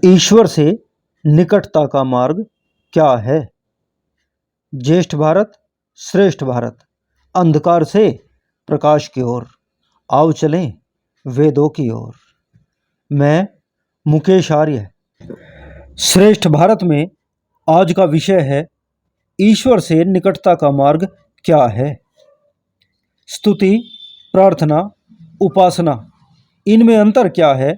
ईश्वर से निकटता का मार्ग क्या है? ज्येष्ठ भारत, श्रेष्ठ भारत, अंधकार से प्रकाश की ओर, आओ चलें वेदों की ओर। मैं मुकेश आर्य। श्रेष्ठ भारत में आज का विषय है ईश्वर से निकटता का मार्ग क्या है। स्तुति, प्रार्थना, उपासना, इनमें अंतर क्या है?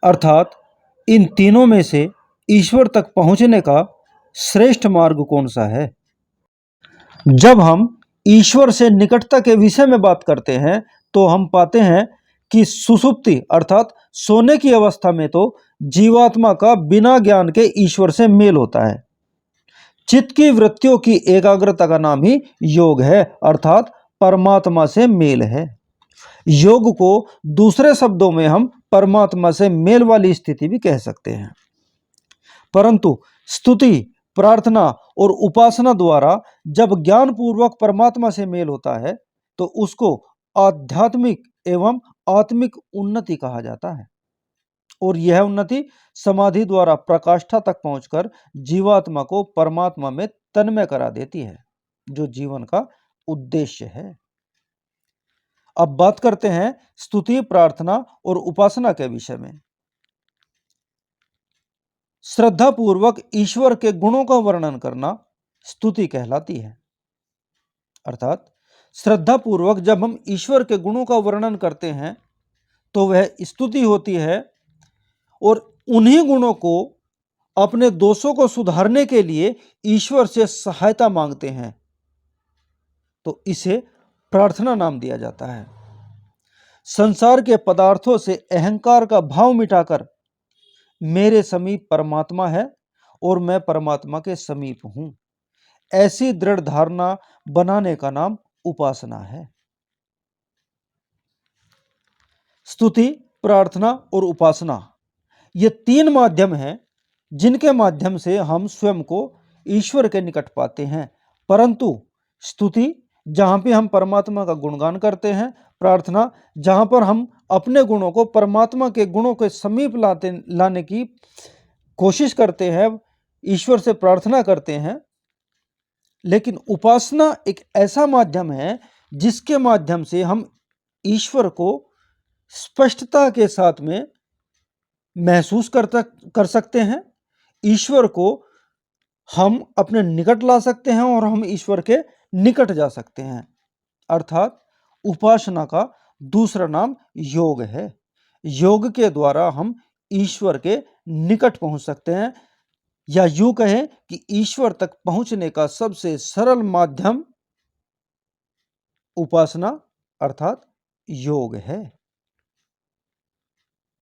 अर्थात इन तीनों में से ईश्वर तक पहुंचने का श्रेष्ठ मार्ग कौन सा है? जब हम ईश्वर से निकटता के विषय में बात करते हैं तो हम पाते हैं कि सुषुप्ति अर्थात सोने की अवस्था में तो जीवात्मा का बिना ज्ञान के ईश्वर से मेल होता है। चित्त की वृत्तियों की एकाग्रता का नाम ही योग है, अर्थात परमात्मा से मेल है। योग को दूसरे शब्दों में हम परमात्मा से मेल वाली स्थिति भी कह सकते हैं। परंतु स्तुति, प्रार्थना और उपासना द्वारा जब ज्ञान पूर्वक परमात्मा से मेल होता है तो उसको आध्यात्मिक एवं आत्मिक उन्नति कहा जाता है। और यह उन्नति समाधि द्वारा प्रकाष्ठा तक पहुंचकर जीवात्मा को परमात्मा में तन्मय करा देती है, जो जीवन का उद्देश्य है। अब बात करते हैं स्तुति, प्रार्थना और उपासना के विषय में। श्रद्धा पूर्वक ईश्वर के गुणों का वर्णन करना स्तुति कहलाती है। अर्थात श्रद्धा पूर्वक जब हम ईश्वर के गुणों का वर्णन करते हैं तो वह स्तुति होती है, और उन्हीं गुणों को अपने दोषों को सुधारने के लिए ईश्वर से सहायता मांगते हैं तो इसे प्रार्थना नाम दिया जाता है। संसार के पदार्थों से अहंकार का भाव मिटाकर मेरे समीप परमात्मा है और मैं परमात्मा के समीप हूं, ऐसी दृढ़ धारणा बनाने का नाम उपासना है। स्तुति, प्रार्थना और उपासना ये तीन माध्यम हैं जिनके माध्यम से हम स्वयं को ईश्वर के निकट पाते हैं। परंतु स्तुति जहाँ पे हम परमात्मा का गुणगान करते हैं, प्रार्थना जहाँ पर हम अपने गुणों को परमात्मा के गुणों के समीप लाने की कोशिश करते हैं, ईश्वर से प्रार्थना करते हैं। लेकिन उपासना एक ऐसा माध्यम है जिसके माध्यम से हम ईश्वर को स्पष्टता के साथ में महसूस कर सकते हैं, ईश्वर को हम अपने निकट ला सकते हैं और हम ईश्वर के निकट जा सकते हैं। अर्थात उपासना का दूसरा नाम योग है। योग के द्वारा हम ईश्वर के निकट पहुंच सकते हैं, या यूं कहें कि ईश्वर तक पहुंचने का सबसे सरल माध्यम उपासना अर्थात योग है।